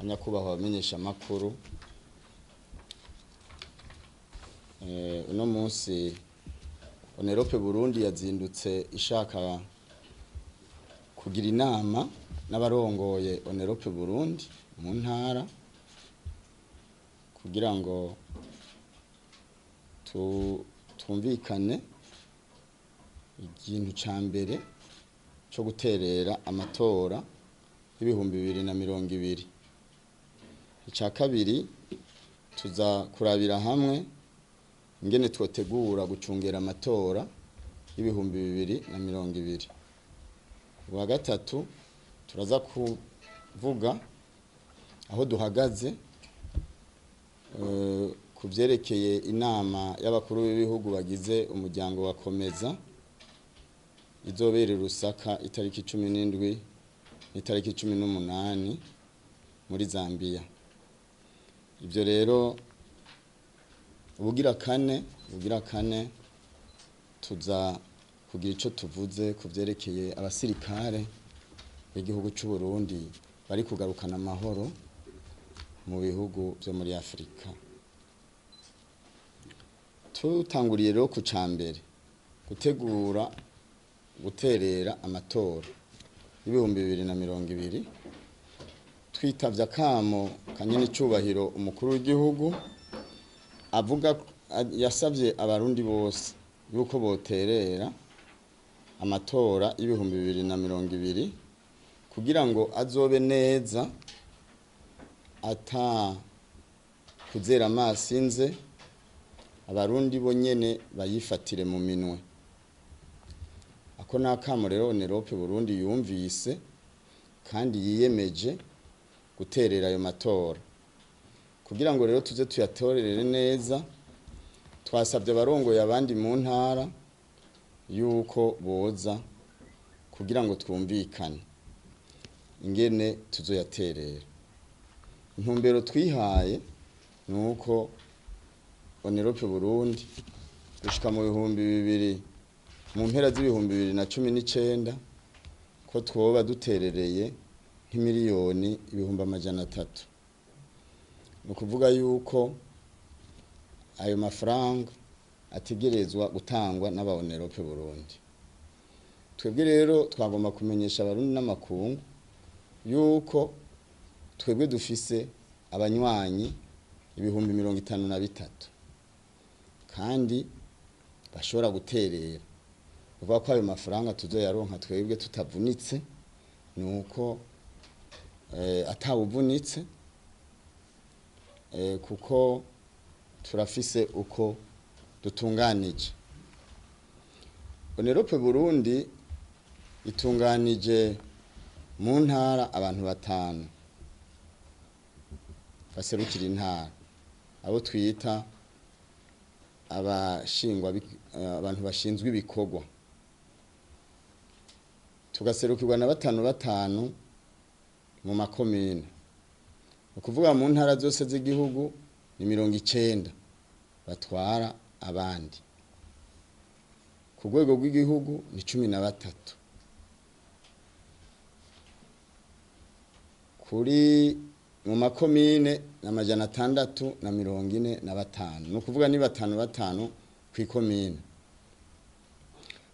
nyakubahwa abamenyesha makuru uno munsi Onerope Burundi yazindutse ishaka kugira inama n'abarongoye Onerope Burundi mu ntara kugira ngo tumvikane ikintu ca mbere cyo guterera amatora y'ibihumbi 2020. Ica kabiri tuza kurabira hamwe ingene twotegura gucungera amatora y'ibihumbi 2020. Wa gatatu turaza kuvuga aho duhagaze kuvyerekeye inama y'abakuru b'ibihugu bagize umuryango wa Komeza izobera Lusaka itariki 17 n'itariki 18 muri Zambia. Ibyo rero ubugira kane tuza kugira ico tuvuze kuvyerekeye abasirikare b'igihugu cy'u Burundi bari kugarukana amahoro mu bihugu byo muri Afrika. Tutanguriye rero ku cambere gutegura guterera amatora y'ibihumbi 2020 twitavye akamo kanyene cyubahiro umukuru w'igihugu avuga yasavye abarundi bose yuko boterera amatora y'ibihumbi 2020 kugira ngo azobe neza ata kuzera amasinze abarundi bonyene bayifatire mu minwe. Ako nakamo rero Onerope Burundi yumvise kandi yiyemeje guterera ayo matora kugira ngo rero tuze tuyatorerere neza. Twasabye abarongoye abandi mu ntara yuko boza kugira ngo twumvikane ingene tuzoyaterera. Intumbero twihaye nuko Onerope Burundi gushika mu bihumbi 2000 mu mpera z'ibihumbi 2019 ko twoba duterereye nk'imiliyoni 300,000. Nukuvuga yuko ayo mafaranga ategerezwa gutangwa n'aba Onerope Burundi. Twebwe rero twagomba kumenyesha abarundi n'amakungu yuko twebwe dufise abanywanyi ibihumbi 53 kandi bashobora guterera. Uvuga ko ayo mafaranga tuzoyaronka twebwe tutavunitse nuko atawuvunitse kuko turafise uko dutunganije. Onerope Burundi itunganije mu ntara abantu 5 baserukira intara abo twita abantu bashinzwe ibikorwa, tugaserukirwa na 5 mu makomine. Ukuvuga mu ntara zose z'igihugu ni 90 batwara abandi. Ku rwego rw'igihugu ni 13. Kuri mu makomine na 645. Nukuvuga ni 5 kw'ikomine.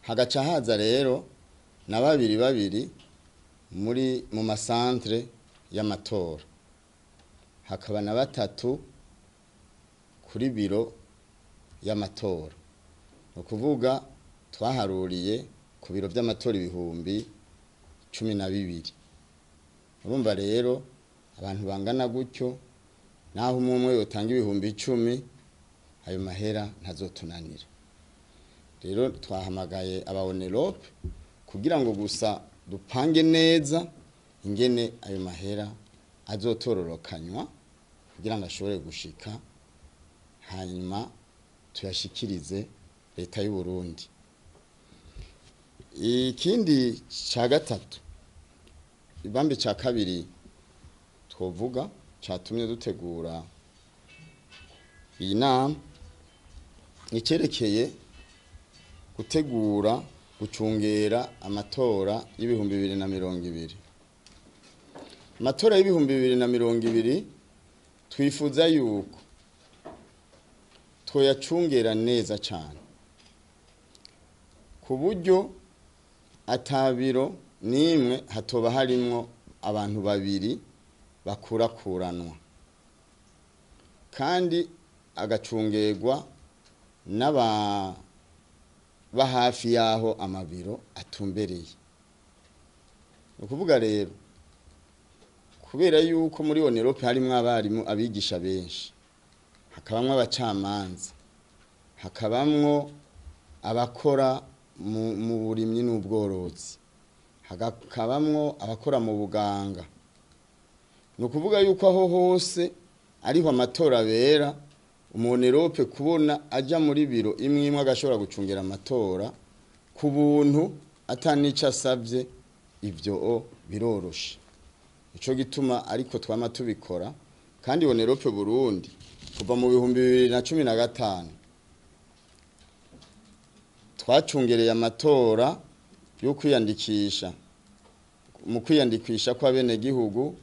Hagaca haza rero na 2 mu masantre y'amatora. Hakaba na 3 kuri biro y'amatora. Nukuvuga twaharuriye ku biro by'amatora ibihumbi 12. Urumva rero abantu bangana gutyo naho umwe yotanga ibihumbi 10 ayo mahera ntazotunanira. Rero twahamagaye aba Onerope kugira ngo gusa dupange neza ingene ayo mahera azotororokanywa kugira ngo ashobore gushika hanyuma tuyashikirize leta y'u Burundi. Ikindi ca gatatu ibambe ca kabiri twovuga catumye dutegura iyi nama icerekeye gutegura gucungera amatora y'ibihumbi 2020. amatora y'ibihumbi 2020 twifuza yuko twoyacungera neza cyane ku buryo atabiro nimwe hatoba harimwo abantu babiri bakurakuranwa kandi agacungerwa n'aba hafi yaho amabiro atumbereye. Ukuvuga rero kubera yuko muri Onerope harimo abarimu abigisha benshi, hakabamwe abacamanza, hakabamwo abakora mu burimyi n'ubworozi, hakabamwo abakora mu buganga. Nukuvuga yuko aho hose ariho amatora bera, Onerope kubona aja muri biro imwe agashobora gucungera amatora ku buntu atanica asavye, ivyo biroroshe. Ico gituma ariko twama tubikora, kandi Onerope Burundi kuva mu 2015 twacungereye amatora yo kwiyandikisha. Mu kwiyandikisha kwa bene gihugu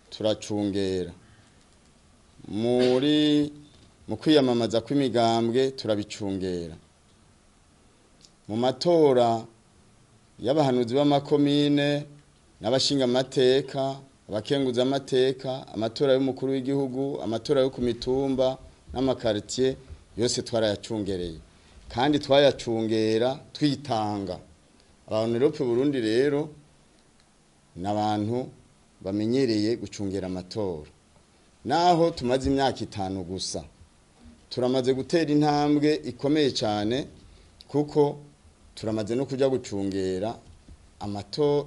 turacungera, mu kwiyamamaza kw'imigambwe turabicungera, mu matora y'abahanuzi b'amakomine n'abashinga amateka, abakenguza amateka, amatora y'umukuru w'igihugu, amatora yo ku mitumba n'amakartier yose twarayacungereye, kandi twayacungera twitanga. Onerope Burundi rero n'abantu bamenyereye gucungera amatora. Naho tumaze imyaka 5 gusa turamaze gutera intambwe ikomeye cyane, kuko turamaze no kujya gucungera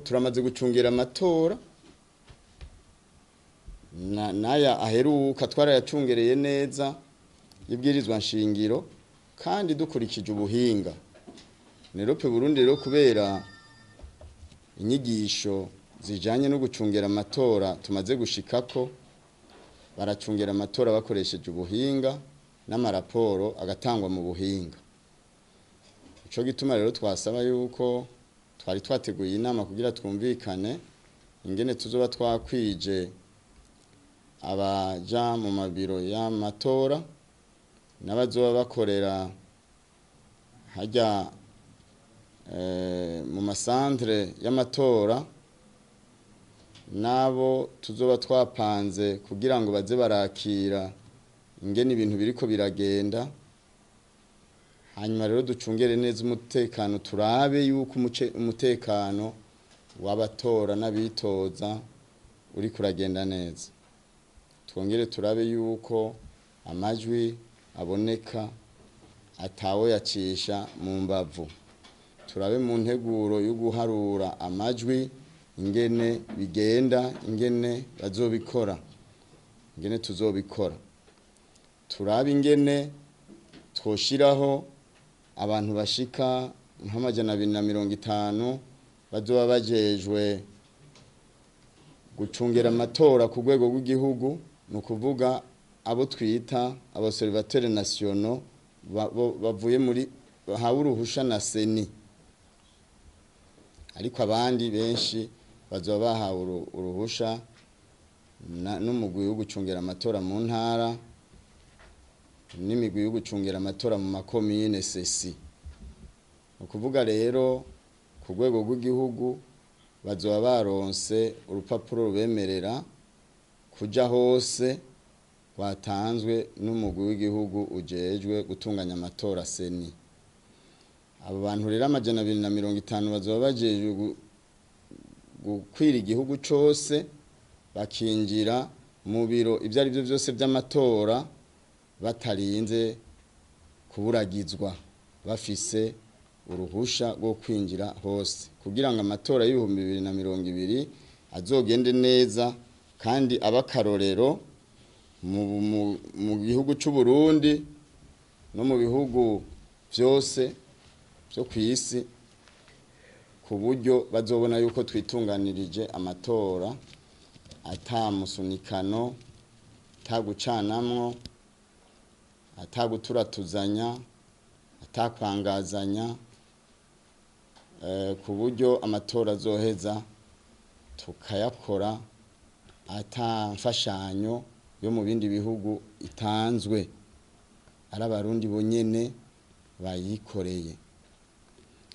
turamaze gucungera amatora naya aheruka twarayacungereye neza ibwirizwa nshingiro, kandi dukurikije ubuhinga. Onerope Burundi rero kubera inyigisho zijanye no gucungera amatora tumaze gushikako, baracungera amatora bakoresheje ubuhinga n'amaraporo agatangwa mu buhinga. Ico gituma rero twasaba yuko twari twateguye inama kugira twumvikane ingene tuzoba twakwije abaja mu mabiro y'amatora n'abazoba bakorera hajya mu masantre y'amatora, nabo tuzoba twapanze kugira ngo baze barakira ingene ibintu biriko biragenda. Hanyuma rero ducungere neza umutekano, turabe yuko umutekano w'abatora n'abitoza uri kuragenda neza. Twongere turabe yuko amajwi aboneka atawo yacisha mu mbavu. Turabe mu nteguro yo guharura amajwi ingene bigenda, ingene bazobikora, ingene tuzobikora. Turabe ingene twoshiraho abantu bashika nk'amajana 250 bazoba bajejwe gucungera amatora ku rwego rw'igihugu, nukuvuga abo twita abobservateurs nationaux bavuye muri bahawe uruhusha na Seni, ariko abandi benshi bazoba bahawe uruhusha n'umugwi wo gucungera amatora mu ntara n'imigwi yo gucungera amatora mu makomine sesi. Ukuvuga rero ku rwego rw'igihugu bazoba baronse urupapuro rubemerera kuja hose watanzwe n'umugwi w'igihugu ujejwe gutunganya amatora Seni. Abo bantu rero amajana 250 bazoba bajejwe gukwira igihugu cose, bakinjira mu biro ibyo ari byo byose by'amatora batarinze kuburagizwa, bafise uruhusha rwo kwinjira hose, kugira ngo amatora y'ibihumbi 2020 azogende neza kandi abakarorero mu gihugu cy'u Burundi no mu bihugu byose byo kwisi, ku buryo bazobona yuko twitunganirije amatora atamusunikano, atagucanamwo, ataguturatuzanya, atakwangazanya, ku buryo amatora azoheza tukayakora ata mfashanyo yo mu bindi bihugu itanzwe, ari abarundi bonyene bayikoreye.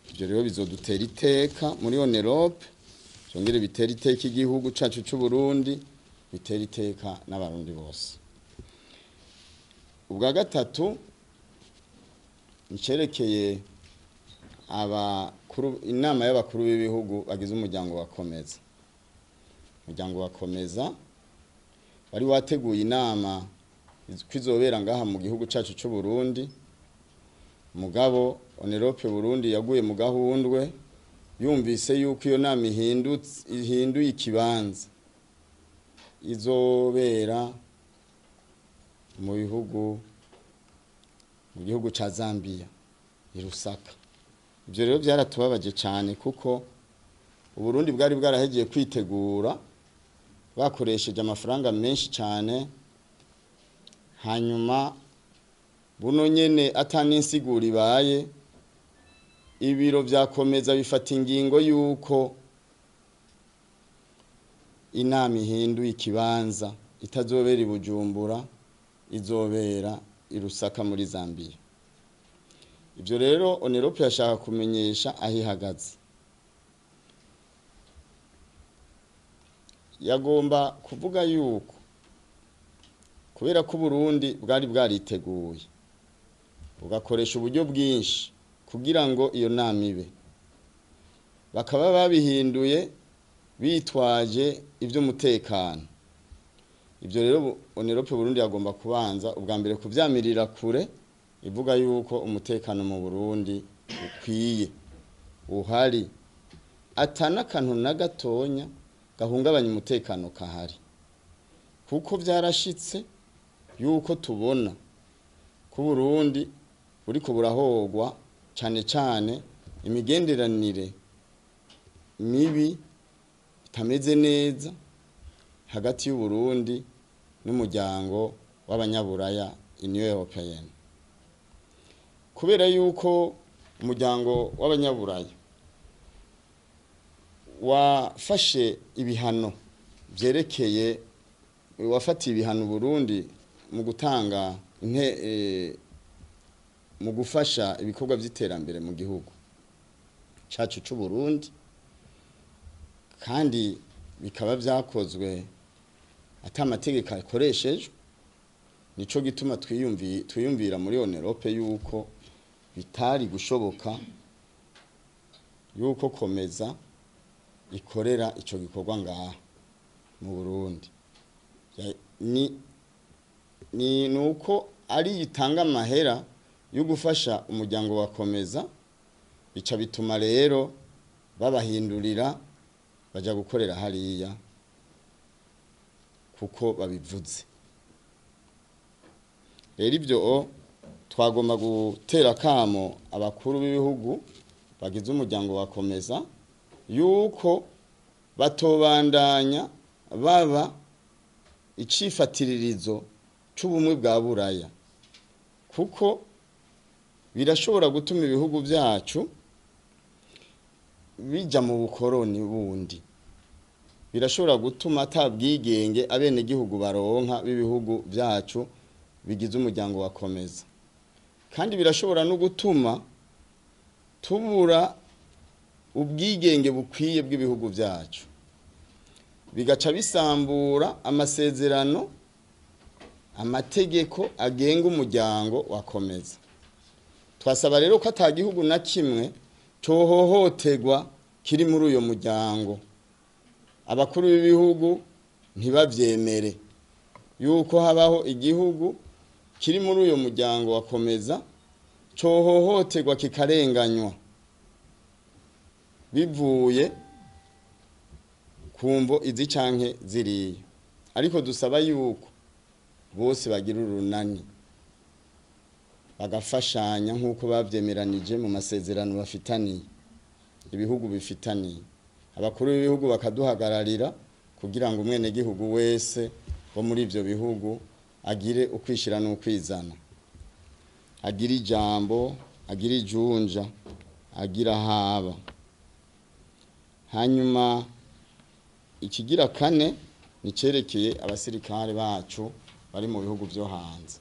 Ibyo rero bizodutera iteka muri Onerope, cyongere bitera iteka igihugu cacu cy'u Burundi, bitera iteka n'abarundi bose. Ubwa gatatu nicerekeye inama y'abakuru b'ibihugu bagize umuryango wakomeza. Umuryango wakomeza wari wateguye inama kwizobera ngaha mu gihugu cacu cy'u Burundi, mugabo Onerope Burundi yaguye mu gahundwe, yumvise yuko iyo nama ihinduye ikibanza, izobera mu gihugu ca Zambia i Lusaka. Ibyo rero byaratubabaje cyane kuko Uburundi bwari bwarahegeye kwitegura, bakoresheje amafaranga menshi cyane, hanyuma buno nyene ataninsigura ibaye, ibiro byakomeza bifata ingingo yuko inama ihinduye ikibanza, itazobera i Bujumbura, izobera i Lusaka muri Zambia. Ibyo rero Onerope yashaka kumenyesha ahihagaze. Yagomba kuvuga yuko kubera ko Burundi bwari bwariteguye bugakoresha uburyo bwinshi kugira ngo iyo nama ibe, bakaba babihinduye bitwaje iby'umutekano. Ibyo rero Onerope Burundi yagomba kubanza ubwa mbere kuvyamirira kure, ivuga yuko umutekano mu Burundi ukwiye, uhari, atana kantu na gatonya gahungabanya umutekano kahari, kuko byarashitse yuko tubona ku Burundi buriko burahogwa cyane cyane imigenderanire mibi itameze neza hagati y'u Burundi n'umuryango w'abanyaburaya Union Européenne. Kubera yuko umuryango w'abanyaburaya wafashe ibihano byerekeye, wafatiye ibihano Burundi mu gutanga mu gufasha ibikorwa by'iterambere mu gihugu cacu cy'u Burundi, kandi bikaba byakozwe ata amategeko akoreshejwe. Nico gituma twiyumvira muri Onerope yuko bitari gushoboka yuko komeza ikorera ico gikorwa ngaha mu Burundi. Ni nuko ari itanga amahera yo gufasha umuryango wakomeza, bica bituma rero babahindurira baja gukorera hariya kuko babivuze. Rero ibyo twagomba gutera kamo abakuru b'ibihugu bagize umuryango wakomeza yuko batobandanya baba icifatiririzo c'ubumwe bwa Buraya, kuko birashobora gutuma ibihugu byacu bija mu bukoroni bundi, birashobora gutuma atabwigenge abene gihugu baronka b'ibihugu byacu bigize umuryango wakomeza, kandi birashobora no gutuma tubura ubwigenge bukwiye bw'ibihugu byacu, bigaca bisambura amasezerano, amategeko agenga umuryango wakomeza. Twasaba rero ko atagihugu na kimwe cohohoterwa kiri muri uyo muryango. Abakuru b'ibihugu ntibavyemere yuko habaho igihugu kiri muri uyo muryango wakomeza cohohoterwa kikarenganywa bivuye kumvo izi canke ziriya. Ariko dusaba yuko bose bagira urunani bagafashanya nk'uko bavyemeranije mu masezerano bafitaniye, ibihugu bifitaniye. Abakuru b'ibihugu bakaduhagararira kugira ngo umwene gihugu wese wo muri ivyo bihugu agire ukwishira n'ukwizana, agire ijambo, agire ijunja, agira haba. Hanyuma ikigira kane nicerekeye abasirikare bacu bari mu bihugu byo hanze.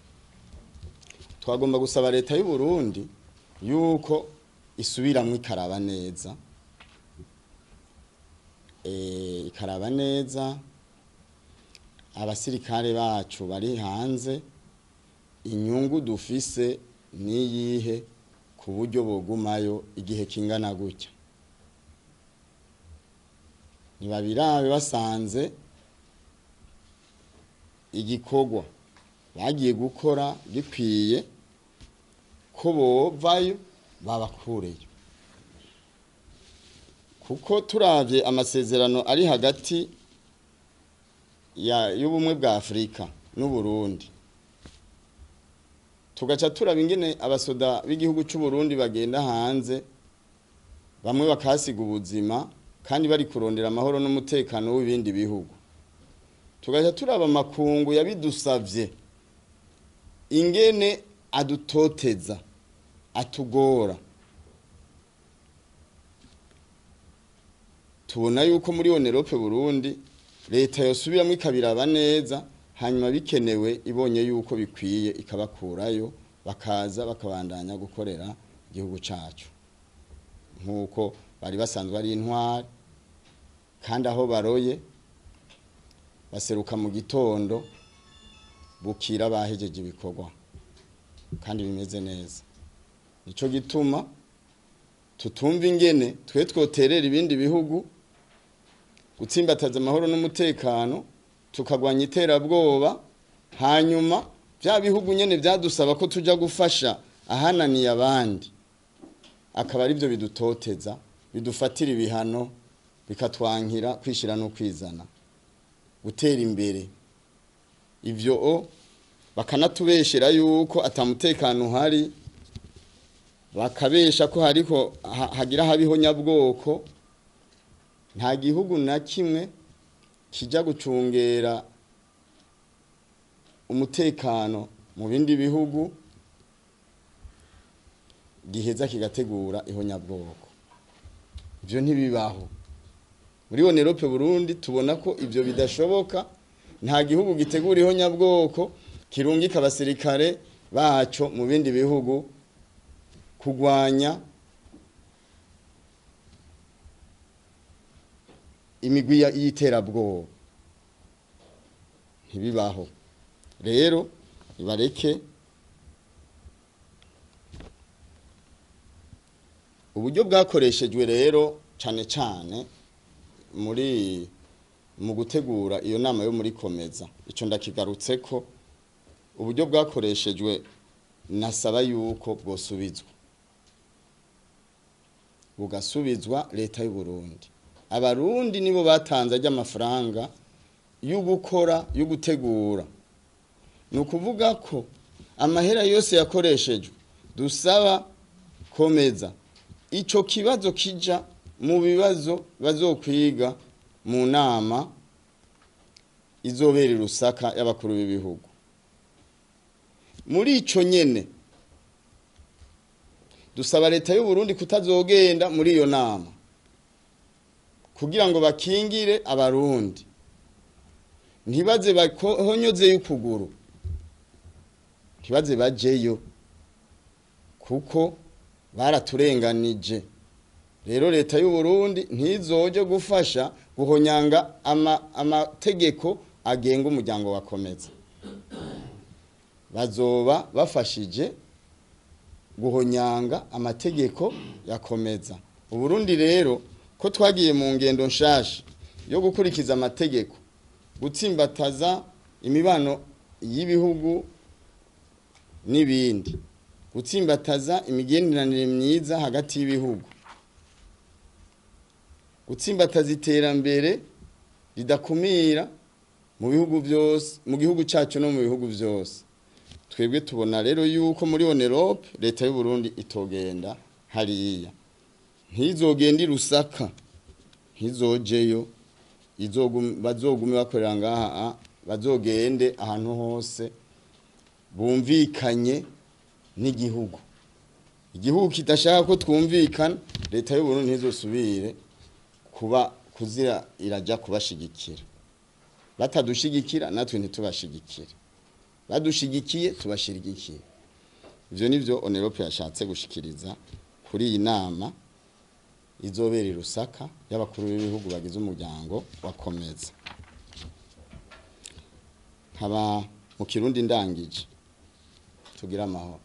Twagomba gusaba leta y'u Burundi yuko isubiramwe ikaraba neza, ikaraba neza abasirikare bacu bari hanze, inyungu dufise niyihe ku buryo bogumayo igihe kingana gutya. Nibabirabe basanze igikorwa bagiye gukora gikwiye ko bovayo babakureyo, kuko turavye amasezerano ari hagati y'ubumwe bwa Afrika n'u Burundi, tugaca turaba ingene abasoda b'igihugu cy'u Burundi bagenda hanze, bamwe bakasiga ubuzima kandi bari kurondera amahoro n'umutekano w'ibindi bihugu. Tugaca turaba amakungu yabidusavye ingene adutoteza, atugora. Tubona yuko muri Onerope Burundi leta yosubiramo ikabiraba neza, hanyuma bikenewe ibonye yuko bikwiye ikabakurayo bakaza bakabandanya gukorera igihugu cacu nkuko bari basanzwe ari intwari, kandi aho baroye baseruka mu gitondo bukira bahejeje ibikorwa kandi bimeze neza. Nico gituma tutumva ingene twe twoterera ibindi bihugu gutsimbataza amahoro n'umutekano, tukagwanya iterabwoba, hanyuma bya bihugu nyene byadusaba ko tuja gufasha ahananiye abandi akaba ari byo bidutoteza, bidufatira ibihano, bikatwankira kwishira no kwizana, gutera imbere. Ivyo bakanatubeshera yuko atamutekano hari, bakabesha ko hariko hagira habiho nyabwoko. Nta gihugu na kimwe kijya gucungera umutekano mu bindi bihugu giheza kigategura ihonyabwoko. Ivyo ntibibaho. Muri Onerope Burundi tubona ko ivyo bidashoboka. Nta gihugu gitegura ihonyabwoko kirungika abasirikare baco mu bindi bihugu kugwanya imigwi y'iterabwoba. Ntibibaho. Rero ibareke uburyo bwakoreshejwe rero cane cane mu gutegura iyo nama yo muri Komeza. Ico ndakigarutse ko uburyo bwakoreshejwe nasaba yuko bwosubizwa, bugasubizwa leta y'u Burundi. Abarundi nibo batanze ajya amafaranga yo gukora, yo gutegura. Nukuvuga ko amahera yose yakoreshejwe dusaba Komeza ico kibazo kija mu bibazo bazokwiga mu nama izobera Rusaka y'abakuru b'ibihugu. Muri ico nyene dusaba leta y'u Burundi kutazogenda muri iyo nama kugira ngo bakingire abarundi, ntibaze bahonyoze y'ukuguru, ntibaze bajeyo kuko baraturenganije. Rero leta y'u Burundi ntizoje gufasha guhonyanga amategeko agenga umuryango wa Komeza. Bazoba bafashije guhonyanga amategeko ya Komeza. Uburundi rero ko twagiye mu ngendo nshasha yo gukurikiza amategeko, gutsimbataza imibano y'ibihugu n'ibindi, gutsimbataza imigenderanire myiza hagati y'ibihugu, gutsimbataza iterambere ridakumira mu bihugu byose, mu gihugu cyacu no mu bihugu byose. Twebwe tubona rero yuko muri Onerope leta y'u Burundi itogenda hariya, ntizogenda Rusaka, ntizojeyo, bazogume bakorera ngaha, bazogende ahantu hose bumvikanye n'igihugu. Igihugu kidashaka ko twumvikana, leta y'u Burundi ntizosubire kuzira irajya kubashigikira, batadushigikira natwe ntitubashigikire, badushigikiye tubashigikire. Ivyo nivyo Onerope yashatse gushikiriza kuri iyi nama izobera i Rusaka y'abakuru b'ibihugu bagize umuryango wakomeza. Nkaba mu Kirundi ndangije, tugira amahoro.